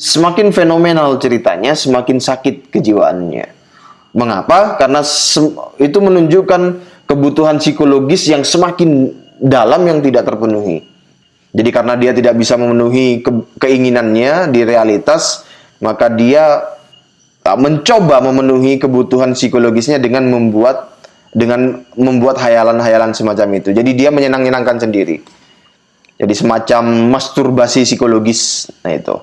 Semakin fenomenal ceritanya, semakin sakit kejiwaannya. Mengapa? Karena itu menunjukkan kebutuhan psikologis yang semakin dalam yang tidak terpenuhi. Jadi karena dia tidak bisa memenuhi keinginannya di realitas, maka dia mencoba memenuhi kebutuhan psikologisnya dengan membuat hayalan-hayalan semacam itu. Jadi dia menyenang-nyenangkan sendiri. Jadi semacam masturbasi psikologis. Nah itu.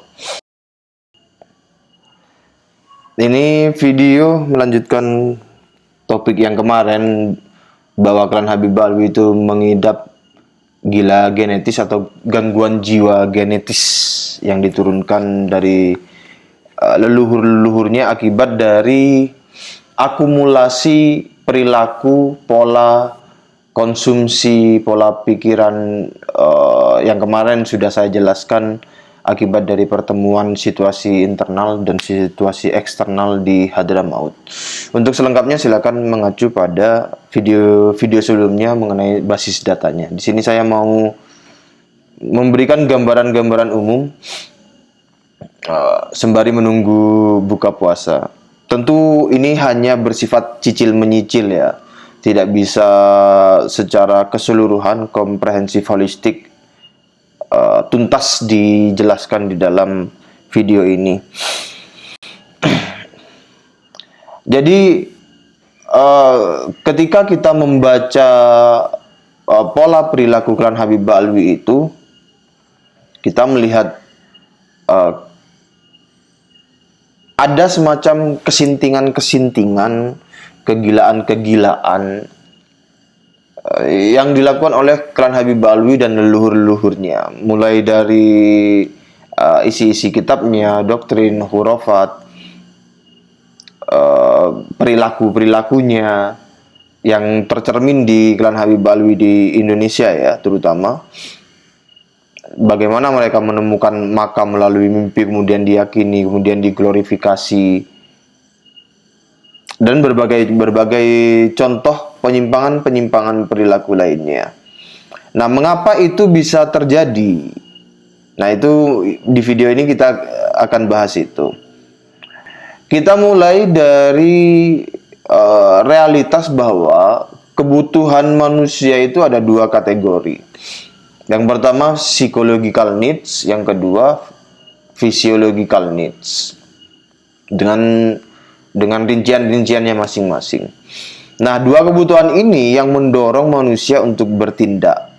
Ini video melanjutkan topik yang kemarin bahwa klan Habib Alwi itu mengidap gila genetis atau gangguan jiwa genetis yang diturunkan dari leluhur-leluhurnya akibat dari akumulasi perilaku, pola konsumsi, pola pikiran yang kemarin sudah saya jelaskan akibat dari pertemuan situasi internal dan situasi eksternal di Hadramaut. Untuk selengkapnya silakan mengacu pada video sebelumnya mengenai basis datanya. Di sini saya mau memberikan gambaran-gambaran umum sembari menunggu buka puasa. Tentu ini hanya bersifat cicil menyicil ya. Tidak bisa secara keseluruhan, komprehensif, holistik, tuntas dijelaskan di dalam video ini. Jadi ketika kita membaca pola perilaku klan Habib Alwi itu, kita melihat ada semacam kesintingan-kesintingan, kegilaan-kegilaan yang dilakukan oleh klan Habib Alwi dan leluhur-leluhurnya, mulai dari isi-isi kitabnya, doktrin, hurafat, perilaku-perilakunya yang tercermin di klan Habib Alwi di Indonesia ya, terutama bagaimana mereka menemukan makam melalui mimpi, kemudian diyakini, kemudian diglorifikasi, dan berbagai contoh penyimpangan perilaku lainnya. Nah, mengapa itu bisa terjadi? Nah, itu di video ini kita akan bahas itu. Kita mulai dari realitas bahwa kebutuhan manusia itu ada dua kategori. Yang pertama psychological needs, yang kedua physiological needs. Dengan rincian-rinciannya masing-masing. Nah, dua kebutuhan ini yang mendorong manusia untuk bertindak,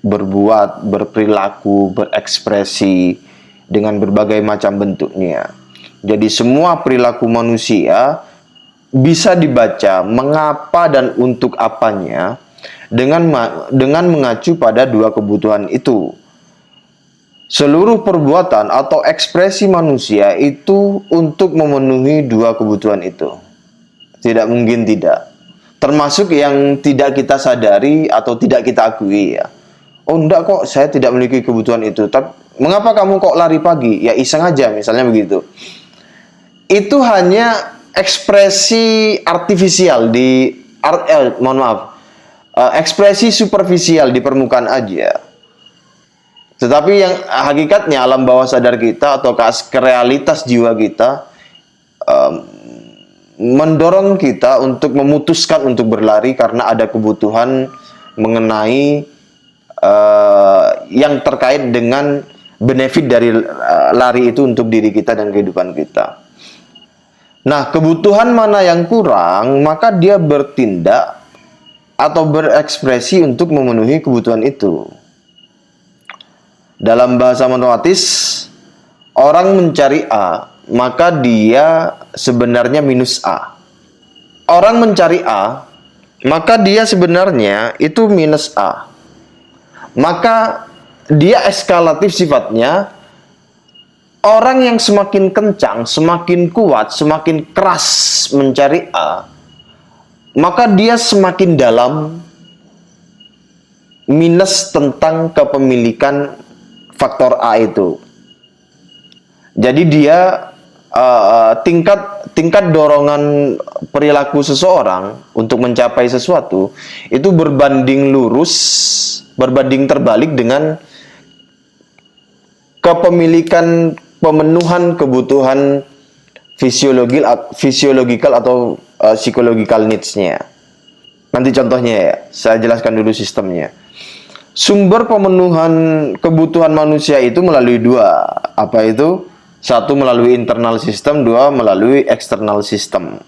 berbuat, berperilaku, berekspresi dengan berbagai macam bentuknya. Jadi semua perilaku manusia bisa dibaca mengapa dan untuk apanya dengan mengacu pada dua kebutuhan itu. Seluruh perbuatan atau ekspresi manusia itu untuk memenuhi dua kebutuhan itu. Tidak mungkin tidak. Termasuk yang tidak kita sadari atau tidak kita akui ya. Oh enggak kok, saya tidak memiliki kebutuhan itu. Tapi mengapa kamu kok lari pagi? Ya iseng aja misalnya begitu. Itu hanya ekspresi artifisial ekspresi superficial di permukaan aja. Tetapi yang hakikatnya alam bawah sadar kita atau ke realitas jiwa kita mendorong kita untuk memutuskan untuk berlari karena ada kebutuhan mengenai yang terkait dengan benefit dari lari itu untuk diri kita dan kehidupan kita. Nah, kebutuhan mana yang kurang, maka dia bertindak atau berekspresi untuk memenuhi kebutuhan itu. Dalam bahasa matematis, orang mencari A, maka dia sebenarnya minus A. Orang mencari A, maka dia sebenarnya itu minus A. Maka dia eskalatif sifatnya. Orang yang semakin kencang, semakin kuat, semakin keras mencari A, maka dia semakin dalam minus tentang kepemilikan faktor A itu. Jadi dia tingkat dorongan perilaku seseorang untuk mencapai sesuatu itu berbanding lurus, berbanding terbalik dengan kepemilikan pemenuhan kebutuhan fisiologikal atau psychological needs-nya. Nanti contohnya ya, saya jelaskan dulu sistemnya. Sumber pemenuhan kebutuhan manusia itu melalui dua. Apa itu? Satu melalui internal system, dua melalui external system.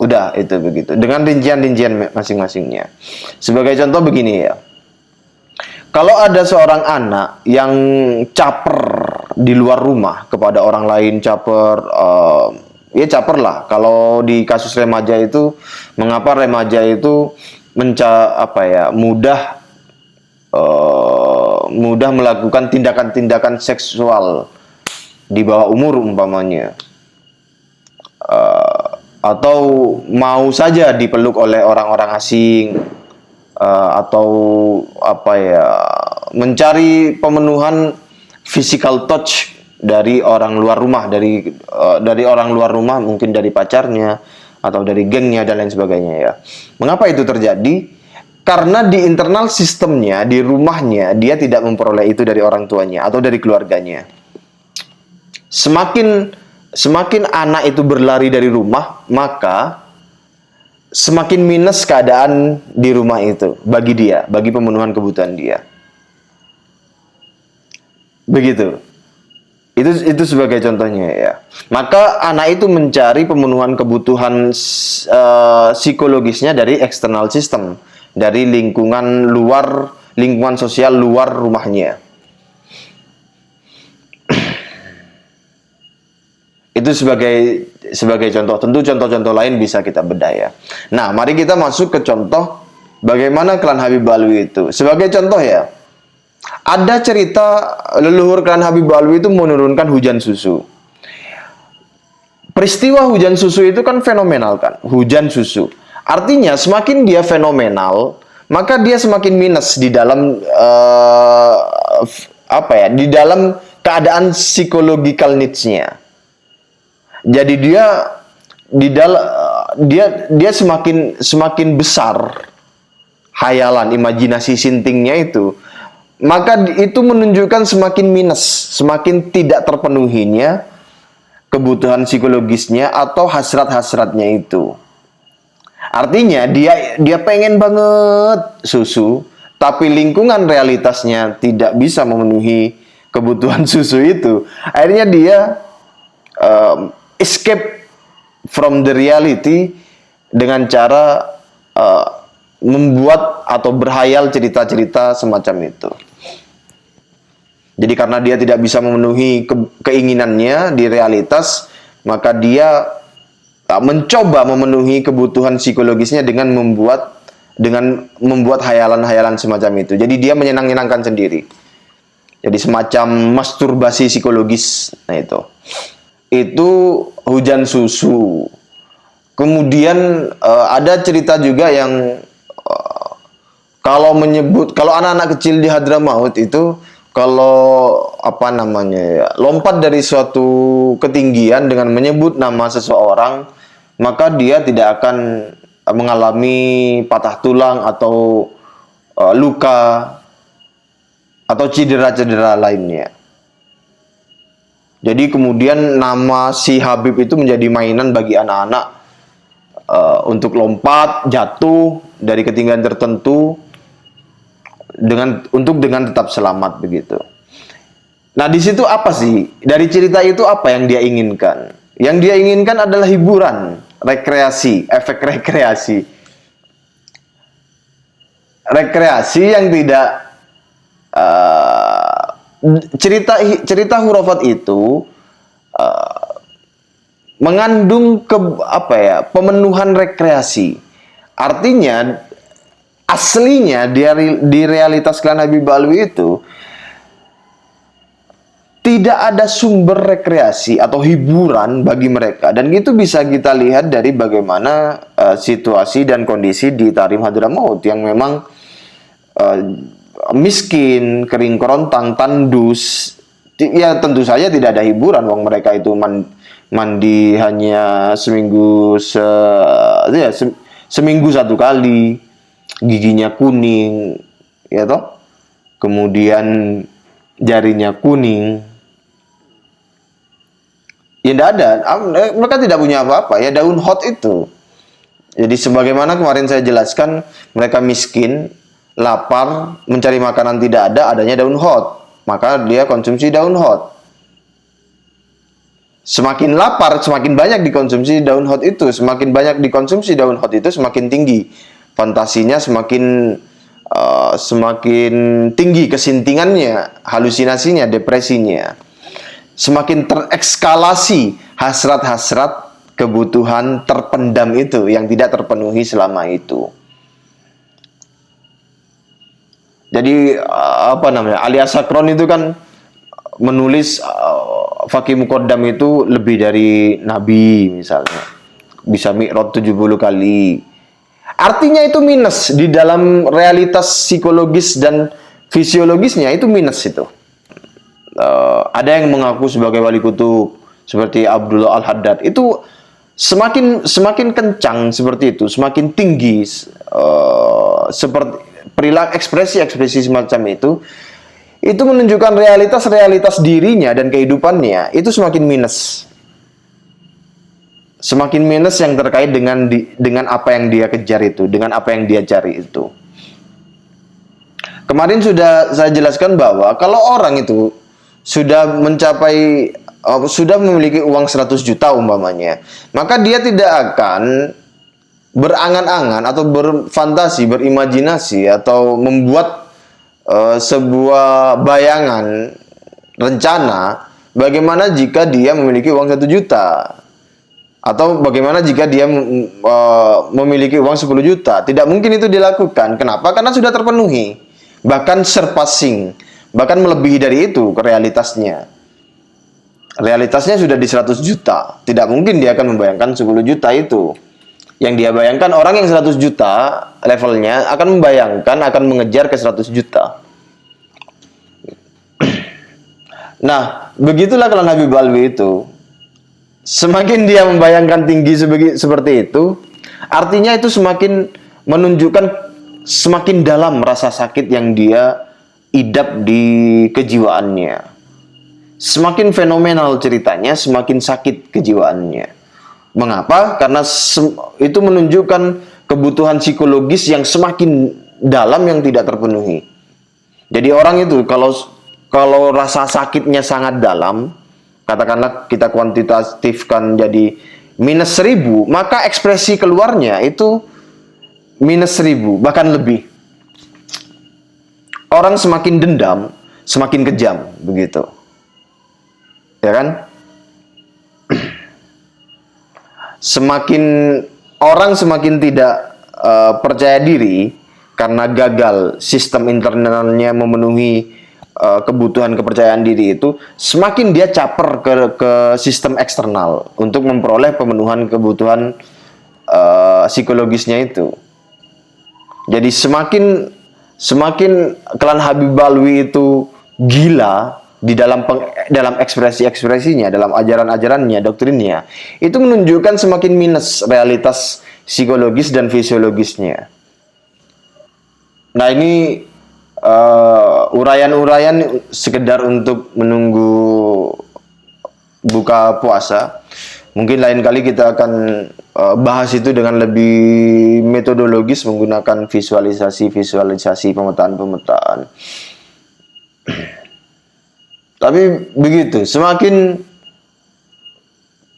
Udah, itu begitu. Dengan rincian-rincian masing-masingnya. Sebagai contoh begini ya. Kalau ada seorang anak yang caper di luar rumah kepada orang lain, caper, ya caper lah. Kalau di kasus remaja itu, mengapa remaja itu mudah melakukan tindakan-tindakan seksual di bawah umur umpamanya, atau mau saja dipeluk oleh orang-orang asing, atau mencari pemenuhan physical touch dari orang luar rumah, dari orang luar rumah, mungkin dari pacarnya atau dari gengnya dan lain sebagainya ya. Mengapa itu terjadi? Karena di internal sistemnya, di rumahnya, dia tidak memperoleh itu dari orang tuanya atau dari keluarganya. Semakin anak itu berlari dari rumah, maka semakin minus keadaan di rumah itu bagi dia, bagi pemenuhan kebutuhan dia. Begitu. Itu sebagai contohnya ya. Maka anak itu mencari pemenuhan kebutuhan psikologisnya dari external system, dari lingkungan sosial luar rumahnya. Itu sebagai contoh. Tentu contoh-contoh lain bisa kita bedah ya. Nah, mari kita masuk ke contoh bagaimana klan Habib Alwi itu. Sebagai contoh ya, ada cerita leluhur klan Habib Alwi itu menurunkan hujan susu. Peristiwa hujan susu itu kan fenomenal kan, hujan susu. Artinya semakin dia fenomenal, maka dia semakin minus di dalam di dalam keadaan psychological needs-nya. Jadi dia semakin besar hayalan, imajinasi sintingnya itu, maka itu menunjukkan semakin minus, semakin tidak terpenuhinya kebutuhan psikologisnya atau hasrat-hasratnya itu. Artinya dia pengen banget susu, tapi lingkungan realitasnya tidak bisa memenuhi kebutuhan susu itu. Akhirnya dia escape from the reality dengan cara membuat atau berhayal cerita-cerita semacam itu. Jadi karena dia tidak bisa memenuhi keinginannya di realitas, maka dia mencoba memenuhi kebutuhan psikologisnya dengan membuat hayalan-hayalan semacam itu. Jadi dia menyenang-nyenangkan sendiri. Jadi semacam masturbasi psikologis. Nah itu hujan susu. Kemudian ada cerita juga yang kalau anak-anak kecil di Hadramaut itu, kalau lompat dari suatu ketinggian dengan menyebut nama seseorang, maka dia tidak akan mengalami patah tulang atau luka atau cedera-cedera lainnya. Jadi kemudian nama si Habib itu menjadi mainan bagi anak-anak untuk lompat, jatuh dari ketinggian tertentu dengan tetap selamat begitu. Nah, di situ apa sih? Dari cerita itu apa yang dia inginkan? Yang dia inginkan adalah hiburan, rekreasi, efek rekreasi. Rekreasi yang tidak cerita hurafat itu mengandung pemenuhan rekreasi. Artinya aslinya di realitas klan Habib Alwi itu tidak ada sumber rekreasi atau hiburan bagi mereka, dan itu bisa kita lihat dari bagaimana situasi dan kondisi di Tarim Hadramaut yang memang miskin, kering kerontang, tandus. Ya tentu saja tidak ada hiburan, wong mereka itu mandi hanya seminggu satu kali, giginya kuning, ya toh, kemudian jarinya kuning. Ya tidak ada, mereka tidak punya apa-apa, ya daun hot itu. Jadi sebagaimana kemarin saya jelaskan, mereka miskin, lapar, mencari makanan tidak ada, adanya daun hot. Maka dia konsumsi daun hot. Semakin lapar, semakin banyak dikonsumsi daun hot itu. Semakin banyak dikonsumsi daun hot itu, semakin tinggi fantasinya, semakin tinggi kesintingannya, halusinasinya, depresinya. Semakin terekskalasi hasrat-hasrat kebutuhan terpendam itu yang tidak terpenuhi selama itu. Jadi Ali Asakron itu kan menulis Fakih Muqaddam itu lebih dari Nabi misalnya. Bisa mi'raj 70 kali. Artinya itu minus di dalam realitas psikologis dan fisiologisnya, itu minus itu. Ada yang mengaku sebagai wali kutub seperti Abdullah Al-Haddad, itu semakin kencang seperti itu, semakin tinggi seperti perilaku ekspresi semacam itu menunjukkan realitas dirinya dan kehidupannya itu semakin minus. Semakin minus yang terkait dengan apa yang dia kejar itu, dengan apa yang dia cari itu. Kemarin sudah saya jelaskan bahwa kalau orang itu sudah memiliki uang 100 juta umpamanya, maka dia tidak akan berangan-angan atau berfantasi, berimajinasi atau membuat sebuah bayangan, rencana bagaimana jika dia memiliki uang 1 juta. Atau bagaimana jika dia memiliki uang 10 juta. Tidak mungkin itu dilakukan. Kenapa? Karena sudah terpenuhi. Bahkan surpassing. Bahkan melebihi dari itu ke realitasnya. Realitasnya sudah di 100 juta. Tidak mungkin dia akan membayangkan 10 juta itu. Yang dia bayangkan, orang yang 100 juta levelnya akan membayangkan, akan mengejar ke 100 juta. Nah, begitulah kalau Habib Alwi itu. Semakin dia membayangkan tinggi seperti itu, artinya itu semakin menunjukkan semakin dalam rasa sakit yang dia idap di kejiwaannya. Semakin fenomenal ceritanya, semakin sakit kejiwaannya. Mengapa? Karena itu menunjukkan kebutuhan psikologis yang semakin dalam yang tidak terpenuhi. Jadi orang itu kalau rasa sakitnya sangat dalam, katakanlah kita kuantitatifkan jadi minus 1000, maka ekspresi keluarnya itu minus 1000, bahkan lebih. Orang semakin dendam, semakin kejam, begitu. Ya kan? Orang semakin tidak percaya diri karena gagal sistem internalnya memenuhi kebutuhan kepercayaan diri itu, semakin dia caper ke sistem eksternal untuk memperoleh pemenuhan kebutuhan psikologisnya itu. Jadi semakin klan Habib Alwi itu gila di dalam ekspresi-ekspresinya, dalam ajaran-ajarannya, doktrinnya, itu menunjukkan semakin minus realitas psikologis dan fisiologisnya. Nah, ini uraian-uraian sekedar untuk menunggu buka puasa. Mungkin lain kali kita akan bahas itu dengan lebih metodologis menggunakan visualisasi, pemetaan. Tapi begitu, semakin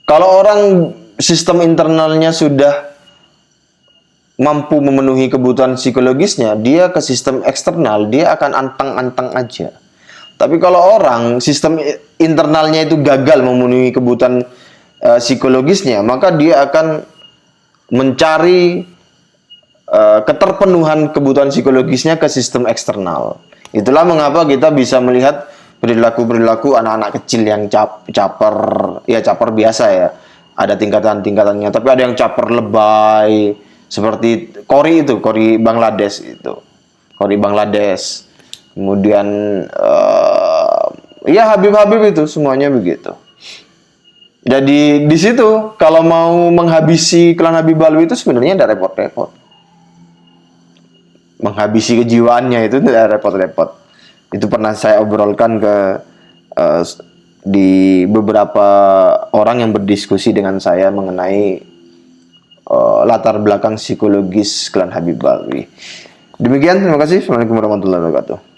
kalau orang sistem internalnya sudah mampu memenuhi kebutuhan psikologisnya, dia ke sistem eksternal, dia akan antang-antang aja. Tapi kalau orang sistem internalnya itu gagal memenuhi kebutuhan psikologisnya, maka dia akan mencari keterpenuhan kebutuhan psikologisnya ke sistem eksternal. Itulah mengapa kita bisa melihat perilaku anak-anak kecil yang caper biasa ya. Ada tingkatan-tingkatannya, tapi ada yang caper lebay, seperti Kori Bangladesh itu. Kori Bangladesh. Kemudian ya Habib itu semuanya begitu. Jadi di situ kalau mau menghabisi klan Habib Alwi itu sebenarnya tidak repot-repot. Menghabisi kejiwaannya itu tidak repot-repot. Itu pernah saya obrolkan di beberapa orang yang berdiskusi dengan saya mengenai latar belakang psikologis klan Habib Balwi. Demikian, terima kasih. Assalamualaikum warahmatullahi wabarakatuh.